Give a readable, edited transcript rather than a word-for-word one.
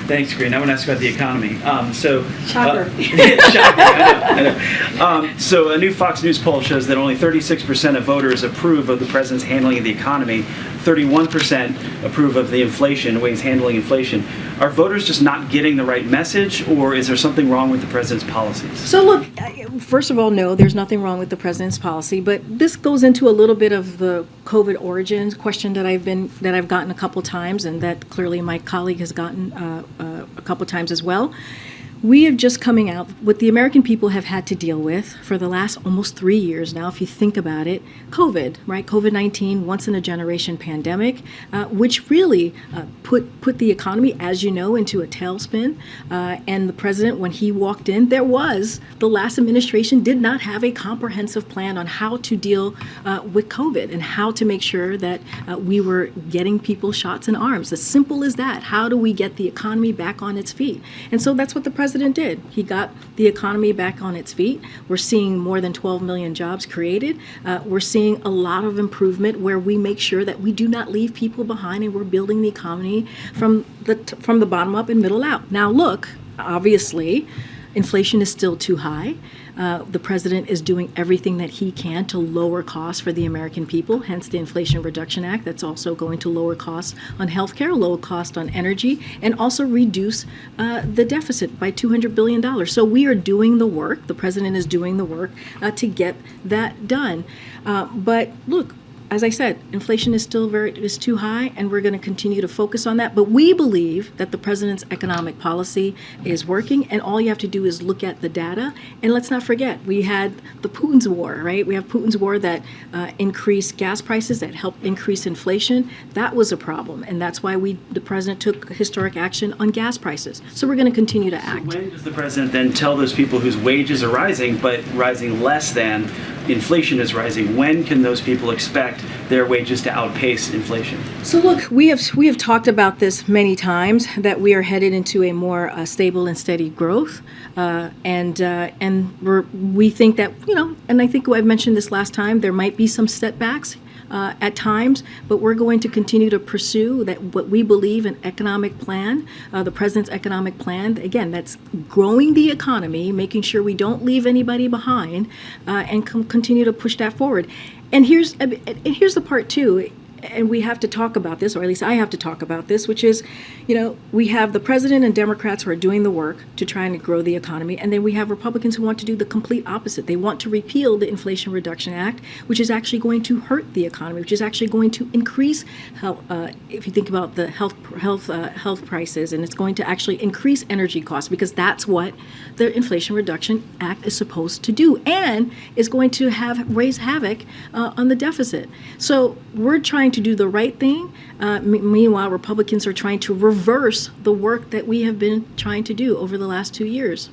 Thanks, Karine. I want to ask about the economy. Shocker. Shocking, I know. So a new Fox News poll shows that only 36% of voters approve of the president's handling of the economy. 31% approve of the inflation, ways handling inflation. Are voters just not getting the right message, or is there something wrong with the president's policies? So look, first of all, no, there's nothing wrong with the president's policy, but this goes into a little bit of the COVID origins question that I've gotten a couple times, and that clearly my colleague has gotten a couple times as well. We are just coming out, what the American people have had to deal with for the last almost 3 years now, if you think about it, COVID, right? COVID-19, once in a generation pandemic, which really put the economy, as you know, into a tailspin. And the president, when he walked in, the last administration did not have a comprehensive plan on how to deal with COVID and how to make sure that we were getting people shots in arms. As simple as that. How do we get the economy back on its feet? And so that's what the president did. He got the economy back on its feet. We're seeing more than 12 million jobs created. We're seeing a lot of improvement where we make sure that we do not leave people behind, and we're building the economy from the bottom up and middle out. Now, look, obviously, inflation is still too high. The president is doing everything that he can to lower costs for the American people, hence the Inflation Reduction Act. That's also going to lower costs on healthcare, lower cost on energy, and also reduce the deficit by $200 billion. So we are doing the work. The president is doing the work to get that done. But look, as I said, inflation is still is too high, and we're going to continue to focus on that. But we believe that the president's economic policy is working, and all you have to do is look at the data. And let's not forget, we had the Putin's war, right? We have Putin's war that increased gas prices, that helped increase inflation. That was a problem, and that's why the president took historic action on gas prices. So we're going to continue to act. So when does the president then tell those people whose wages are rising, but rising less than inflation is rising? When can those people expect their wages to outpace inflation? So look, we have talked about this many times, that we are headed into a more stable and steady growth, and we think that, and I think I've mentioned this last time, there might be some setbacks at times, but we're going to continue to pursue that what we believe an economic plan, the president's economic plan. Again, that's growing the economy, making sure we don't leave anybody behind, and continue to push that forward. And here's the part too. And we have to talk about this, or at least I have to talk about this, which is, we have the president and Democrats who are doing the work to try and grow the economy, and then we have Republicans who want to do the complete opposite. They want to repeal the Inflation Reduction Act, which is actually going to hurt the economy, which is actually going to increase health, if you think about the health prices, and it's going to actually increase energy costs, because that's what the Inflation Reduction Act is supposed to do, and is going to raise havoc on the deficit. So we're trying to do the right thing. Meanwhile, Republicans are trying to reverse the work that we have been trying to do over the last 2 years.